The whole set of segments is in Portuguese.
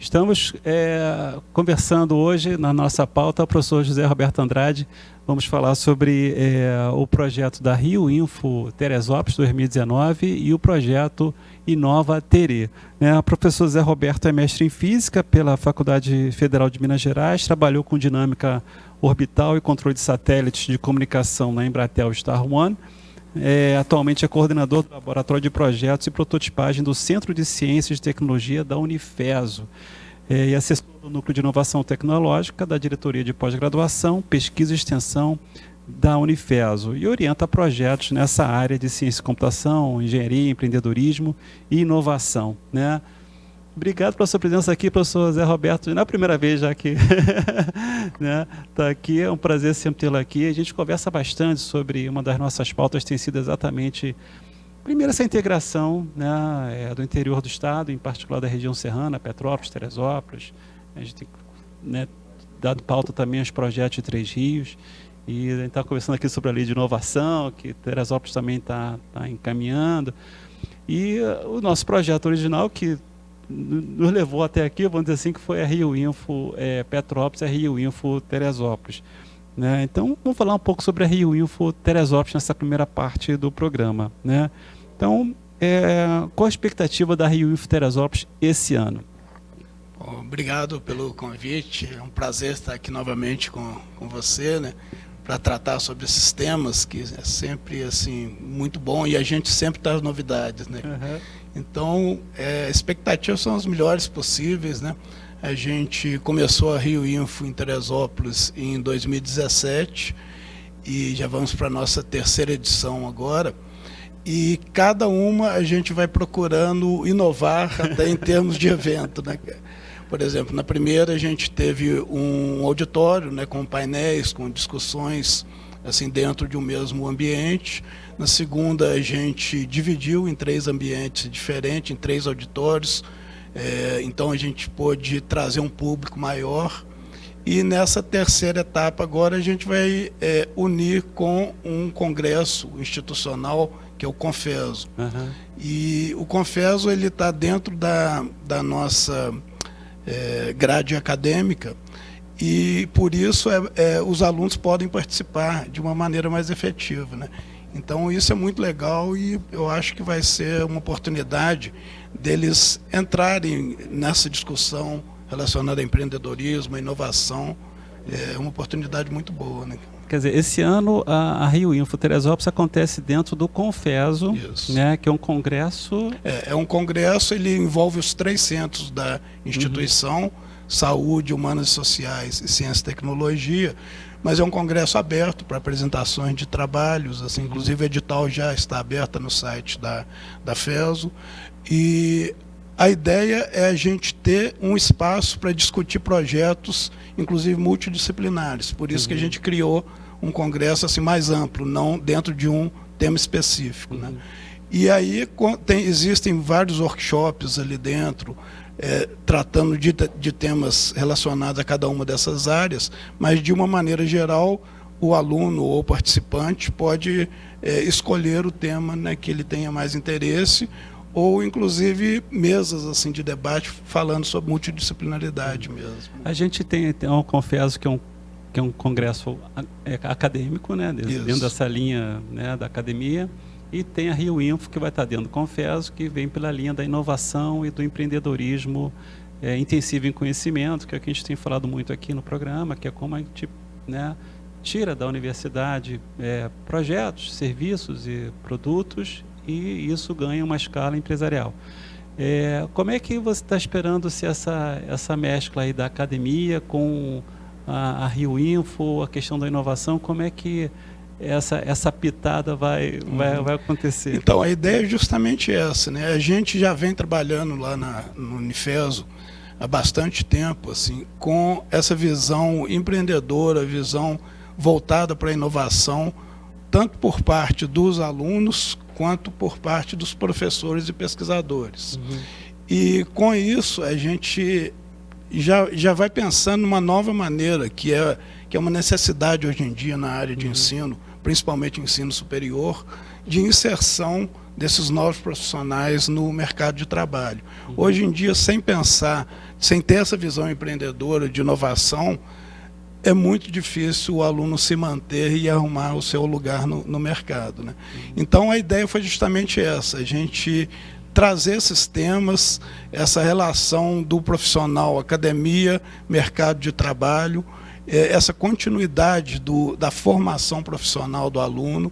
Estamos conversando hoje, na nossa pauta, o professor José Roberto Andrade. Vamos falar sobre o projeto da Rio Info Teresópolis 2019 e o projeto Inova Terê. O professor José Roberto é mestre em Física pela Faculdade Federal de Minas Gerais, trabalhou com dinâmica orbital e controle de satélites de comunicação na Embratel Star One. Atualmente é coordenador do Laboratório de Projetos e Prototipagem do Centro de Ciências e Tecnologia da Unifeso e assessor do Núcleo de Inovação Tecnológica da Diretoria de Pós-Graduação, Pesquisa e Extensão da Unifeso e orienta projetos nessa área de ciência e computação, engenharia, empreendedorismo e inovação. Obrigado pela sua presença aqui, professor Zé Roberto. Não é a primeira vez já que está aqui, é um prazer sempre tê-lo aqui. A gente conversa bastante sobre uma das nossas pautas, tem sido exatamente, primeiro, essa integração do interior do estado, em particular da região serrana, Petrópolis, Teresópolis. A gente tem dado pauta também aos projetos de Três Rios. E a gente está conversando aqui sobre a lei de inovação, que Teresópolis também está encaminhando. E o nosso projeto original, que nos levou até aqui, vamos dizer assim, que foi a Rio Info Petrópolis, a Rio Info Teresópolis. Então, vamos falar um pouco sobre a Rio Info Teresópolis nessa primeira parte do programa. Então, qual a expectativa da Rio Info Teresópolis esse ano? Obrigado pelo convite, é um prazer estar aqui novamente com você, para tratar sobre esses temas, que é sempre assim, muito bom, e a gente sempre traz novidades. Uhum. Então, expectativas são as melhores possíveis. A gente começou a Rio Info em Teresópolis em 2017 e já vamos para a nossa terceira edição agora. E cada uma a gente vai procurando inovar até em termos de evento. Por exemplo, na primeira a gente teve um auditório, com painéis, com discussões assim, dentro de um mesmo ambiente. Na segunda, a gente dividiu em 3 ambientes diferentes, em 3 auditórios. Então, a gente pôde trazer um público maior. E nessa terceira etapa, agora, a gente vai unir com um congresso institucional, que é o Confeso. Uhum. E o Confeso está dentro da nossa grade acadêmica, e por isso os alunos podem participar de uma maneira mais efetiva. Então isso é muito legal e eu acho que vai ser uma oportunidade deles entrarem nessa discussão relacionada a empreendedorismo, a inovação. É uma oportunidade muito boa. Quer dizer, esse ano a Rio Info Teresópolis acontece dentro do Confeso, que é um congresso... É um congresso, ele envolve os 3 centros da instituição, uhum. Saúde, Humanas e Sociais e Ciência e Tecnologia, mas é um congresso aberto para apresentações de trabalhos, assim, inclusive o edital já está aberto no site da FESO, e a ideia é a gente ter um espaço para discutir projetos, inclusive multidisciplinares, por isso que a gente criou um congresso assim, mais amplo, não dentro de um tema específico. E aí existem vários workshops ali dentro, tratando de temas relacionados a cada uma dessas áreas, mas de uma maneira geral o aluno ou participante pode escolher o tema que ele tenha mais interesse, ou inclusive mesas assim, de debate falando sobre multidisciplinaridade mesmo. A gente tem um Confeso que é um congresso acadêmico, dentro dessa linha da academia, e tem a Rio Info, que vai estar dentro do Confeso, que vem pela linha da inovação e do empreendedorismo intensivo em conhecimento, que é o que a gente tem falado muito aqui no programa, que é como a gente tira da universidade projetos, serviços e produtos, e isso ganha uma escala empresarial. Como é que você está esperando se essa mescla aí da academia com a Rio Info, a questão da inovação, como é que essa pitada vai acontecer? Então, a ideia é justamente essa. A gente já vem trabalhando lá no Unifeso há bastante tempo, assim, com essa visão empreendedora, visão voltada para a inovação, tanto por parte dos alunos, quanto por parte dos professores e pesquisadores. Uhum. E com isso a gente já vai pensando numa nova maneira, que é uma necessidade hoje em dia na área de ensino, principalmente ensino superior, de inserção desses novos profissionais no mercado de trabalho. Hoje em dia, sem pensar, sem ter essa visão empreendedora de inovação, é muito difícil o aluno se manter e arrumar o seu lugar no mercado, né? Então, a ideia foi justamente essa, a gente trazer esses temas, essa relação do profissional, academia, mercado de trabalho, essa continuidade da formação profissional do aluno.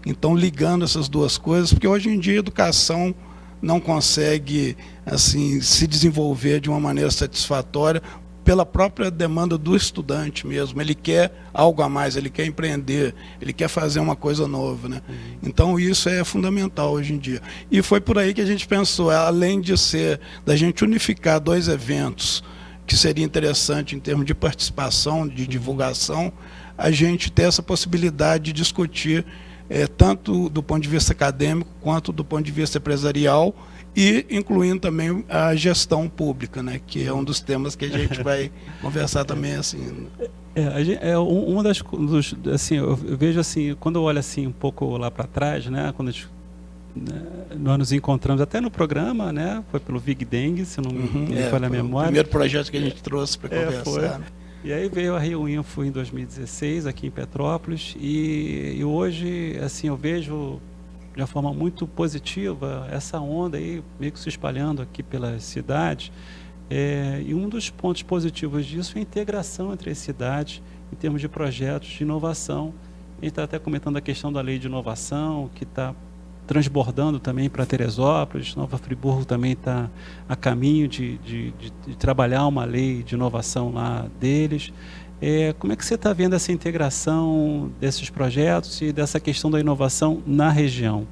Então, ligando essas duas coisas, porque hoje em dia a educação não consegue assim, se desenvolver de uma maneira satisfatória pela própria demanda do estudante mesmo. Ele quer algo a mais, ele quer empreender, ele quer fazer uma coisa nova, né? Então, isso é fundamental hoje em dia. E foi por aí que a gente pensou, além da gente unificar dois eventos, que seria interessante em termos de participação, de divulgação, a gente ter essa possibilidade de discutir tanto do ponto de vista acadêmico quanto do ponto de vista empresarial e incluindo também a gestão pública, né, que é um dos temas que a gente vai conversar também assim. Uma assim, eu vejo assim, quando eu olho assim um pouco lá para trás, né, quando nós nos encontramos até no programa, né, foi pelo Vig Deng, se não me falha a memória. O primeiro projeto que a gente trouxe para conversar. Né? E aí veio a Rio Info em 2016, aqui em Petrópolis, e hoje, assim, eu vejo de uma forma muito positiva essa onda aí, meio que se espalhando aqui pelas cidades, e um dos pontos positivos disso é a integração entre as cidades, em termos de projetos de inovação. A gente está até comentando a questão da lei de inovação, que está transbordando também para Teresópolis. Nova Friburgo também está a caminho de trabalhar uma lei de inovação lá deles. Como é que você está vendo essa integração desses projetos e dessa questão da inovação na região?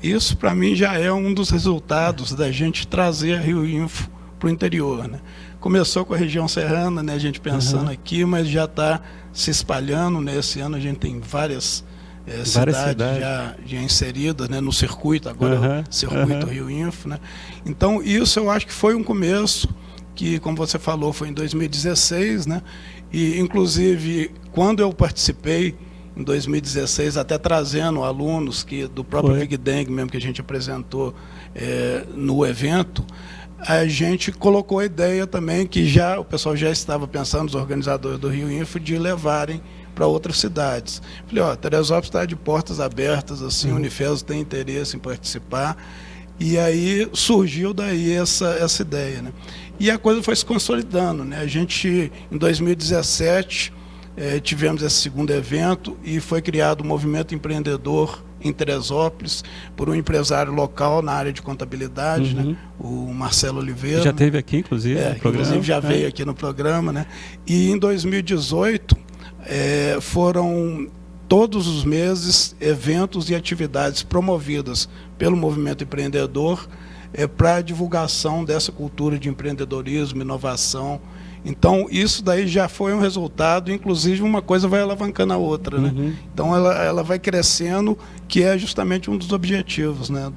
Isso, para mim, já é um dos resultados da gente trazer a Rio Info para o interior, né? Começou com a região serrana, né, a gente pensando aqui, mas já está se espalhando, né? Esse ano a gente tem várias cidades já inseridas, né, no circuito, agora o circuito Rio Info, né? Então, isso eu acho que foi um começo, que, como você falou, foi em 2016, né? E, inclusive, quando eu participei, em 2016, até trazendo alunos do próprio Vig Deng, mesmo que a gente apresentou no evento, a gente colocou a ideia também que o pessoal já estava pensando, os organizadores do Rio Info, de levarem para outras cidades. Falei, Teresópolis está de portas abertas, assim, o Unifeso tem interesse em participar, e aí surgiu daí essa ideia, né? E a coisa foi se consolidando, né? A gente, em 2017, tivemos esse segundo evento e foi criado o Movimento Empreendedor em Teresópolis por um empresário local na área de contabilidade, né? O Marcelo Oliveira. Já esteve aqui, inclusive, no programa. Inclusive já veio aqui no programa, né? E em 2018, foram todos os meses eventos e atividades promovidas pelo Movimento Empreendedor para a divulgação dessa cultura de empreendedorismo, inovação. Então, isso daí já foi um resultado, inclusive uma coisa vai alavancando a outra, né? Então, ela vai crescendo, que é justamente um dos objetivos, né,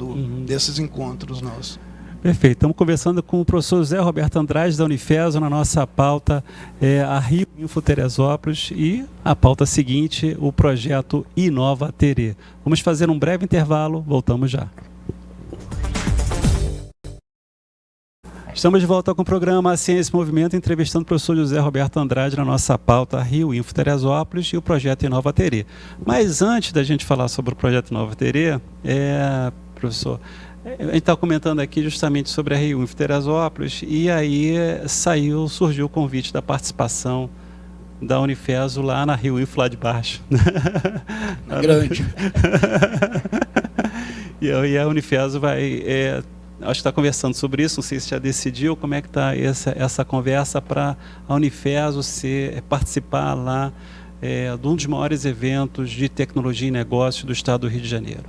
desses encontros nossos. Perfeito. Estamos conversando com o professor José Roberto Andrade, da Unifeso. Na nossa pauta a Rio Info Teresópolis e a pauta seguinte, o projeto Inova Terê. Vamos fazer um breve intervalo, voltamos já. Estamos de volta com o programa Ciência e Movimento, entrevistando o professor José Roberto Andrade na nossa pauta Rio Info Teresópolis e o projeto Inova Terê. Mas antes da gente falar sobre o projeto Inova Terê, professor, a gente está comentando aqui justamente sobre a Rio Info Teresópolis, e aí surgiu o convite da participação da Unifeso lá na Rio Info, lá de baixo. Grande. E a Unifeso vai... acho que está conversando sobre isso, não sei se já decidiu como é que está essa conversa para a Unifeso participar lá de um dos maiores eventos de tecnologia e negócio do estado do Rio de Janeiro.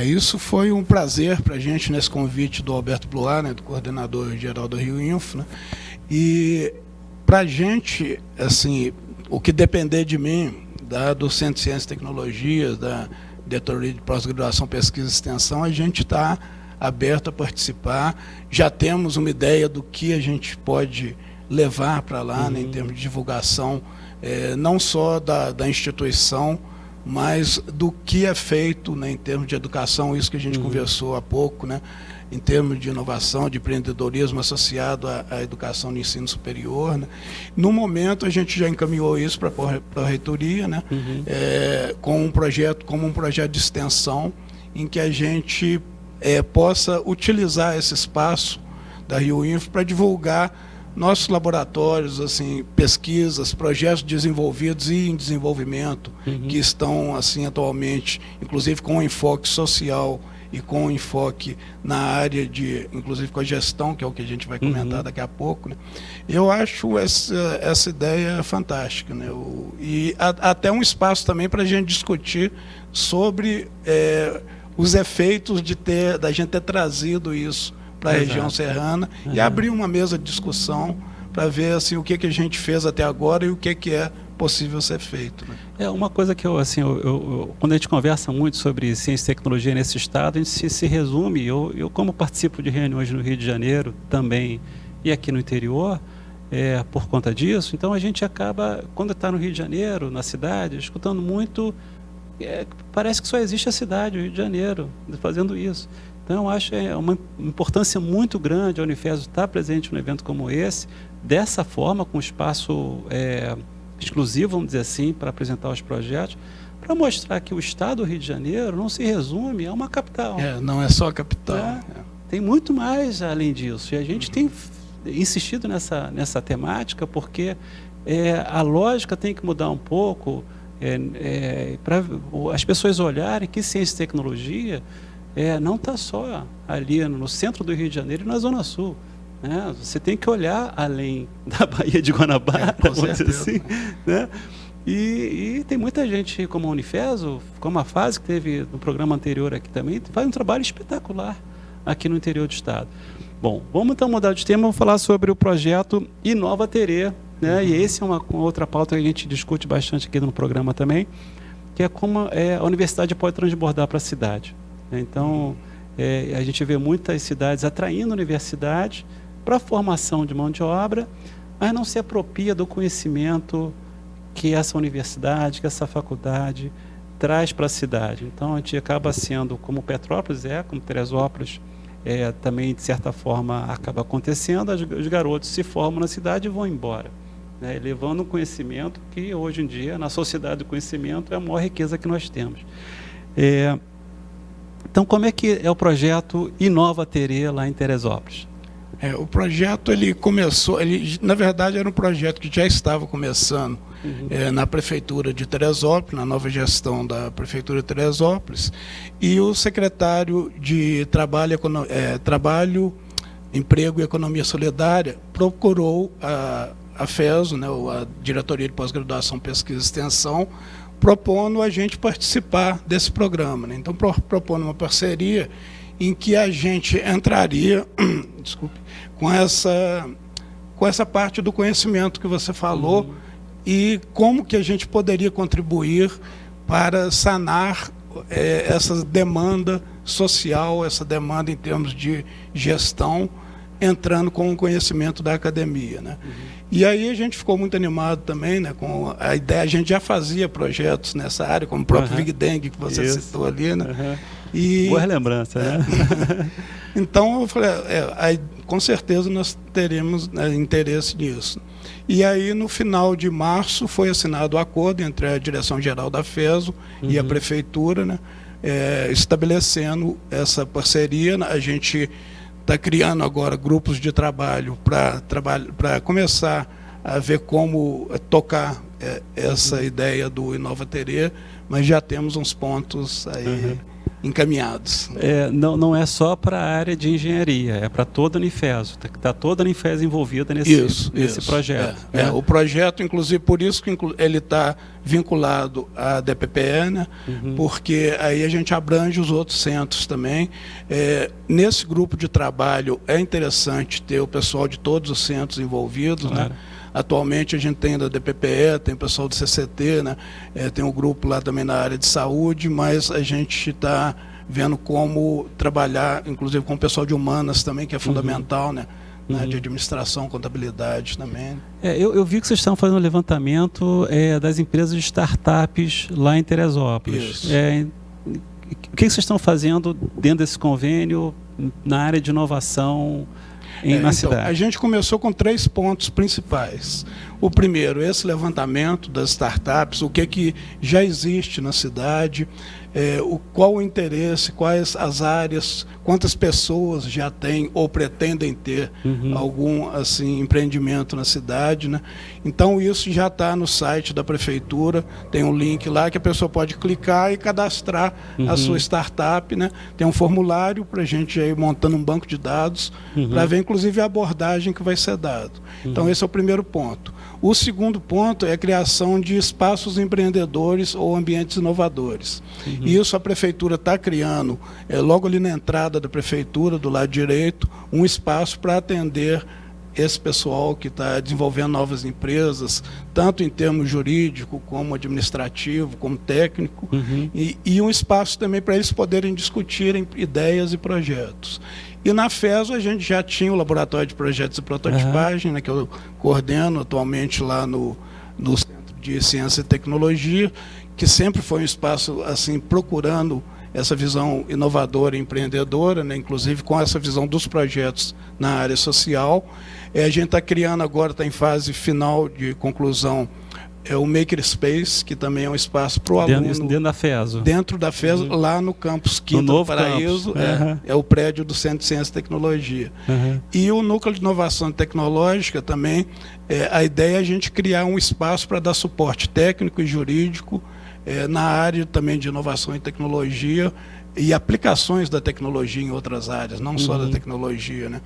Isso foi um prazer para a gente nesse convite do Alberto Blois, né, do coordenador-geral do Rio Info, né? E para a gente, assim, o que depender de mim, do Centro de Ciência e Tecnologia, da Diretoria de Pós-Graduação, Pesquisa e Extensão, a gente está aberto a participar. Já temos uma ideia do que a gente pode levar para lá, né, em termos de divulgação, não só da instituição, mas do que é feito, né, em termos de educação, isso que a gente conversou há pouco, né, em termos de inovação, de empreendedorismo associado à educação no ensino superior, né. No momento, a gente já encaminhou isso para a reitoria, né, com um projeto, como um projeto de extensão, em que a gente possa utilizar esse espaço da Rio Info para divulgar nossos laboratórios, assim, pesquisas, projetos desenvolvidos e em desenvolvimento, que estão assim atualmente, inclusive com enfoque social e com enfoque na área de, inclusive com a gestão, que é o que a gente vai comentar daqui a pouco, né? Eu acho essa ideia fantástica, né? E até um espaço também para a gente discutir sobre os efeitos da gente ter trazido isso para a região serrana e abrir uma mesa de discussão para ver assim, o que a gente fez até agora e o que é possível ser feito, né? Uma coisa que quando a gente conversa muito sobre ciência e tecnologia nesse estado, a gente se resume, eu como participo de reuniões no Rio de Janeiro também e aqui no interior, por conta disso, então a gente acaba, quando está no Rio de Janeiro, na cidade, escutando muito, parece que só existe a cidade, o Rio de Janeiro, fazendo isso. Então, eu acho uma importância muito grande a Unifesp estar presente num evento como esse, dessa forma, com espaço exclusivo, vamos dizer assim, para apresentar os projetos, para mostrar que o estado do Rio de Janeiro não se resume a uma capital. Não é só a capital. Tem muito mais além disso. E a gente tem insistido nessa temática porque a lógica tem que mudar um pouco para as pessoas olharem que ciência e tecnologia não está só ali no centro do Rio de Janeiro e na Zona Sul, né? Você tem que olhar além da Baía de Guanabara, vamos dizer assim, né? E tem muita gente como a Unifesp, como a FASE, que teve no programa anterior aqui também, faz um trabalho espetacular aqui no interior do estado. Bom, vamos então mudar de tema, vamos falar sobre o projeto Inova Terê, né? E esse é uma outra pauta que a gente discute bastante aqui no programa também, que é como a universidade pode transbordar para a cidade. Então, a gente vê muitas cidades atraindo universidades para a formação de mão de obra, mas não se apropria do conhecimento que essa universidade, que essa faculdade traz para a cidade. Então, a gente acaba sendo, como Petrópolis como Teresópolis também, de certa forma, acaba acontecendo, os garotos se formam na cidade e vão embora, né, levando um conhecimento que, hoje em dia, na sociedade do conhecimento, é a maior riqueza que nós temos. Então, como é que é o projeto Inova Terê lá em Teresópolis? O projeto, ele começou, na verdade era um projeto que já estava começando na Prefeitura de Teresópolis, na nova gestão da Prefeitura de Teresópolis, e o secretário de Trabalho, Emprego e Economia Solidária procurou a FESO, né, a Diretoria de Pós-Graduação, Pesquisa e Extensão, propondo a gente participar desse programa, né? Então, propondo uma parceria em que a gente entraria com essa parte do conhecimento que você falou e como que a gente poderia contribuir para sanar essa demanda social, essa demanda em termos de gestão, entrando com o conhecimento da academia, né? E aí a gente ficou muito animado também, né, com a ideia. A gente já fazia projetos nessa área, como o próprio Big Dengue, que você citou ali, né? Boa lembrança, né? Então, eu falei, com certeza nós teremos, né, interesse nisso. E aí, no final de março, foi assinado o acordo entre a Direção-Geral da FESO e a Prefeitura, né, estabelecendo essa parceria. A gente está criando agora grupos de trabalho para começar a ver como tocar essa ideia do Inova Terê, mas já temos uns pontos aí encaminhados. Não é só para a área de engenharia, é para toda a Unifesp. Está toda a Unifesp envolvida nesse projeto. O projeto, inclusive, por isso que ele está vinculado à DPPE, né? Porque aí a gente abrange os outros centros também. Nesse grupo de trabalho é interessante ter o pessoal de todos os centros envolvidos, né? Atualmente a gente tem da DPPE, tem o pessoal do CCT, né? Tem um grupo lá também na área de saúde, mas a gente está vendo como trabalhar, inclusive com o pessoal de humanas também, que é fundamental, né? né, de administração, contabilidade também. Eu vi que vocês estão fazendo um levantamento das empresas de startups lá em Teresópolis. O que vocês estão fazendo dentro desse convênio na área de inovação na cidade? A gente começou com 3 pontos principais. O primeiro, esse levantamento das startups, o que já existe na cidade, qual o interesse, quais as áreas, quantas pessoas já têm ou pretendem ter algum empreendimento na cidade, né? Então isso já está no site da prefeitura, tem um link lá que a pessoa pode clicar e cadastrar a sua startup, né? Tem um formulário para a gente ir montando um banco de dados para ver inclusive a abordagem que vai ser dado. Então esse é o primeiro ponto. O segundo ponto é a criação de espaços empreendedores ou ambientes inovadores. E isso a prefeitura está criando, logo ali na entrada da prefeitura, do lado direito, um espaço para atender esse pessoal que está desenvolvendo novas empresas, tanto em termos jurídico, como administrativo, como técnico, e um espaço também para eles poderem discutirem ideias e projetos. E na FESO a gente já tinha o Laboratório de Projetos e Prototipagem, né, que eu coordeno atualmente lá no Centro de Ciência e Tecnologia, que sempre foi um espaço procurando essa visão inovadora e empreendedora, né, inclusive com essa visão dos projetos na área social. A gente está criando agora, está em fase final de conclusão, o Makerspace, que também é um espaço para o aluno. Dentro da FESO. Dentro da FESO, lá no campus Quinta do Paraíso, é o prédio do Centro de Ciência e Tecnologia. E o Núcleo de Inovação Tecnológica também, a ideia é a gente criar um espaço para dar suporte técnico e jurídico na área também de inovação e tecnologia e aplicações da tecnologia em outras áreas, não só da tecnologia, né?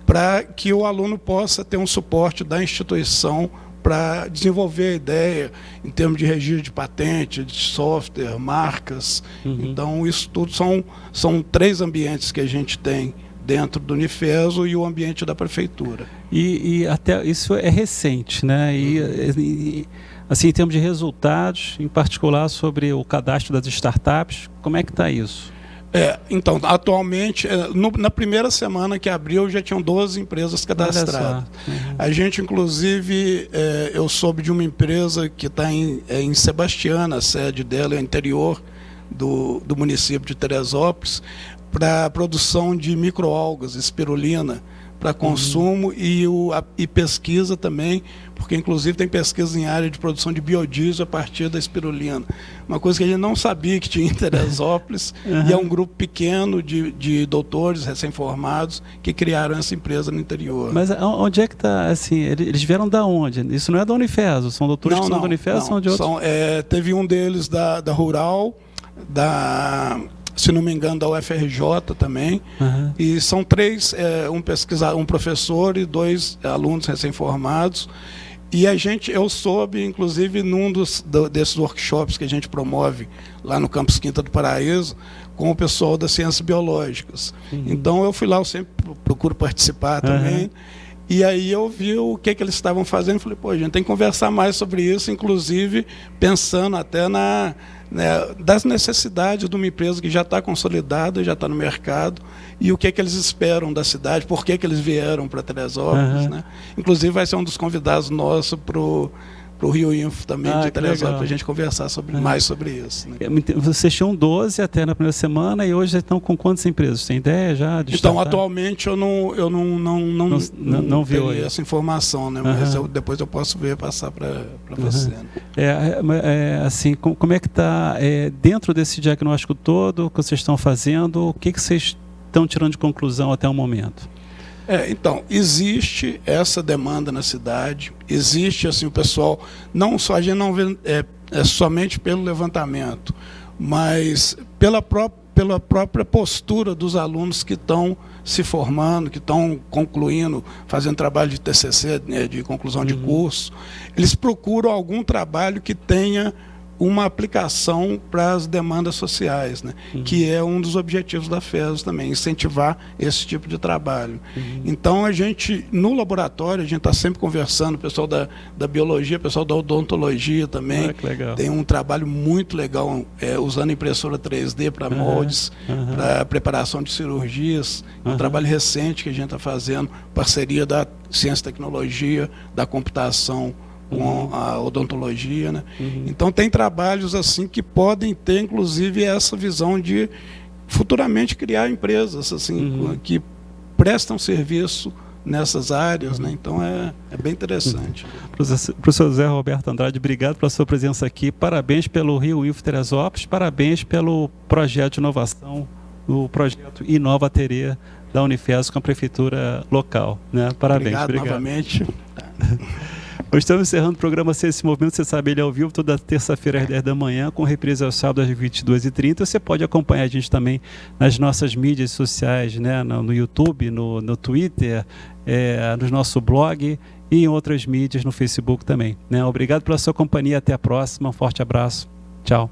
Para que o aluno possa ter um suporte da instituição para desenvolver a ideia em termos de registro de patente, de software, marcas. Então, isso tudo são 3 ambientes que a gente tem dentro do Unifeso e o ambiente da prefeitura. E até isso é recente, né? Assim, em termos de resultados, em particular sobre o cadastro das startups, como é que está isso? Então, atualmente, na primeira semana que abriu, já tinham 12 empresas cadastradas. A gente, inclusive, eu soube de uma empresa que está em Sebastiana, a sede dela é interior do município de Teresópolis, para a produção de microalgas, espirulina, para consumo e pesquisa também, porque inclusive tem pesquisa em área de produção de biodiesel a partir da espirulina. Uma coisa que a gente não sabia que tinha em Teresópolis, e é um grupo pequeno de doutores recém-formados que criaram essa empresa no interior. Mas onde é que está, assim, eles vieram da onde? Isso não é da Unifeso, são doutores que são da Unifeso, são de outros? Teve um deles da Rural, se não me engano, da UFRJ também, e são 3, um professor e 2 alunos recém-formados, e eu soube, inclusive, num desses workshops que a gente promove lá no campus Quinta do Paraíso, com o pessoal das ciências biológicas. Então eu fui lá, eu sempre procuro participar também, e aí eu vi o que eles estavam fazendo, falei, a gente tem que conversar mais sobre isso, inclusive pensando até das necessidades de uma empresa que já está consolidada, já está no mercado, e o que eles esperam da cidade, por que eles vieram para Teresópolis. Né? Inclusive vai ser um dos convidados nossos para o Rio Info também, de Teresópolis, para a gente conversar mais sobre isso. Né? Vocês tinham 12 até na primeira semana, e hoje estão com quantas empresas? Tem ideia já? Então, atualmente eu não vi essa informação, né? Mas depois eu posso passar para você. Né? Assim, como é que está dentro desse diagnóstico todo que vocês estão fazendo? O que vocês estão tirando de conclusão até o momento? Então, existe essa demanda na cidade, existe o pessoal, a gente não vê somente pelo levantamento, mas pela própria postura dos alunos que estão se formando, que estão concluindo, fazendo trabalho de TCC, né, de conclusão de curso. Eles procuram algum trabalho que tenha uma aplicação para as demandas sociais, né? Que é um dos objetivos da FES também, incentivar esse tipo de trabalho. Então, a gente, no laboratório, a gente está sempre conversando, o pessoal da biologia, o pessoal da odontologia também, tem um trabalho muito legal, usando impressora 3D para moldes, para preparação de cirurgias, um trabalho recente que a gente está fazendo, parceria da ciência e tecnologia, da computação, com a odontologia, né? Então tem trabalhos assim que podem ter, inclusive, essa visão de futuramente criar empresas assim que prestam serviço nessas áreas, né? Então é bem interessante. Professor José Roberto Andrade, obrigado pela sua presença aqui, parabéns pelo Rio Info Teresópolis, parabéns pelo projeto de inovação, o projeto Inova Terê da Unifes com a prefeitura local, né? Parabéns. Obrigado novamente. Nós estamos encerrando o programa Esse Movimento, você sabe, ele é ao vivo toda terça-feira às 10 da manhã, com reprise ao sábado às 22h30. Você pode acompanhar a gente também nas nossas mídias sociais, né? No YouTube, no Twitter, no nosso blog e em outras mídias, no Facebook também, né? Obrigado pela sua companhia, até a próxima, um forte abraço, tchau.